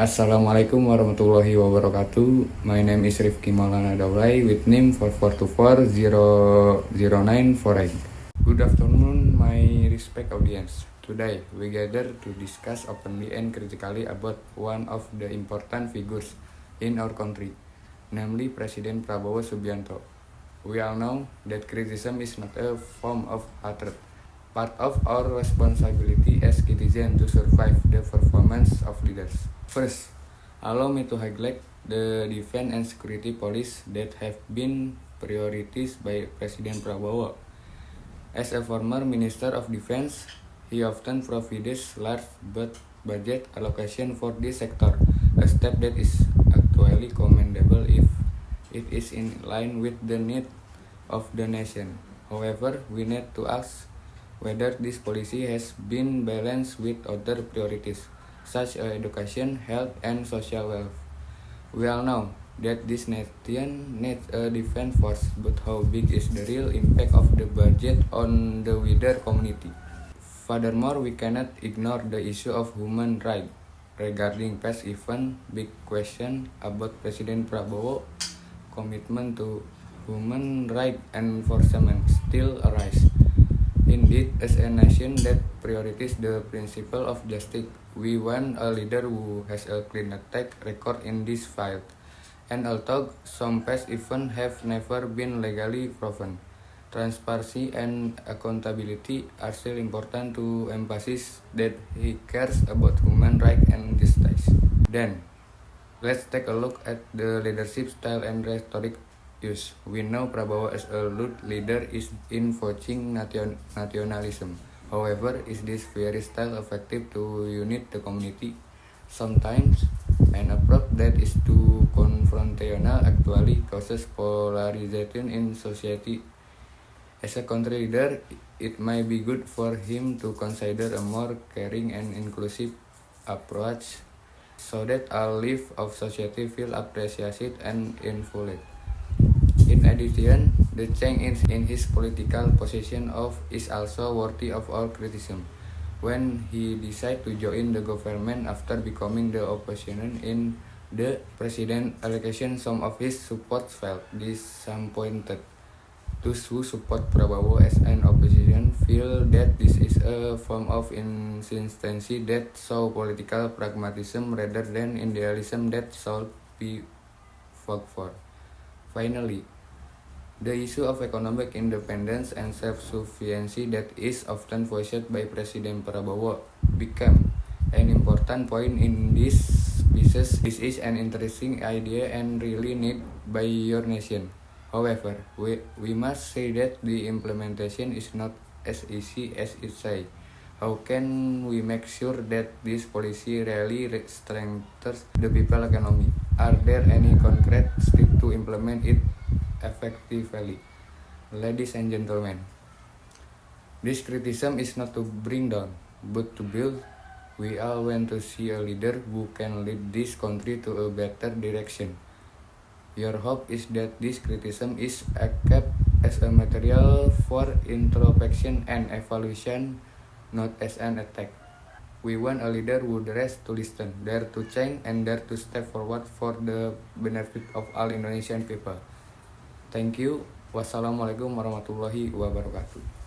Assalamualaikum warahmatullahi wabarakatuh. My name is Rifki Maulana Daulay with name 4424000948. Good afternoon, my respect audience. Today we gather to discuss openly and critically about one of the important figures in our country, namely President Prabowo Subianto. We all know that criticism is not a form of hatred. Part of our responsibility as citizens to survive the performance of leaders. First, allow me to highlight the defense and security policy that have been prioritized by President Prabowo. As a former Minister of Defense, he often provides large budget allocation for this sector, a step that is actually commendable if it is in line with the need of the nation. However, we need to ask whether this policy has been balanced with other priorities, such as education, health, and social wealth. We all know that this nation needs a defense force, but how big is the real impact of the budget on the wider community? Furthermore, we cannot ignore the issue of human rights. Regarding past event, big question about President Prabowo commitment to human rights enforcement still arise. Indeed, as a nation that prioritizes the principle of justice, we want a leader who has a clean track record in this field. And although some past events have never been legally proven, transparency and accountability are still important to emphasize that he cares about human rights and justice. Then, let's take a look at the leadership style and rhetoric used. We know Prabowo as a leader is invoking nationalism. However, is this very style effective to unite the community? Sometimes, an approach that is too confrontational actually causes polarization in society. As a country leader, it might be good for him to consider a more caring and inclusive approach so that all levels of society feel appreciated and involved. In addition, the change in his political position is also worthy of all criticism. When he decided to join the government after becoming the opposition in the president election, some of his supporters felt disappointed. Those who support Prabowo as an opposition feel that this is a form of inconsistency that shows political pragmatism rather than idealism that should be fought for. Finally, the issue of economic independence and self-sufficiency that is often voiced by President Prabowo became an important point in this pieces. This is an interesting idea and really needed by your nation. However, we must say that the implementation is not as easy as it says. How can we make sure that this policy really strengthens the people's economy? Are there any concrete steps to implement it effectively? Ladies and gentlemen, this criticism is not to bring down, but to build. We all want to see a leader who can lead this country to a better direction. Your hope is that this criticism is kept as a material for introspection and evaluation, not as an attack. We want a leader who dares to listen, dare to change, and dare to step forward for the benefit of all Indonesian people. Thank you. Wassalamualaikum warahmatullahi wabarakatuh.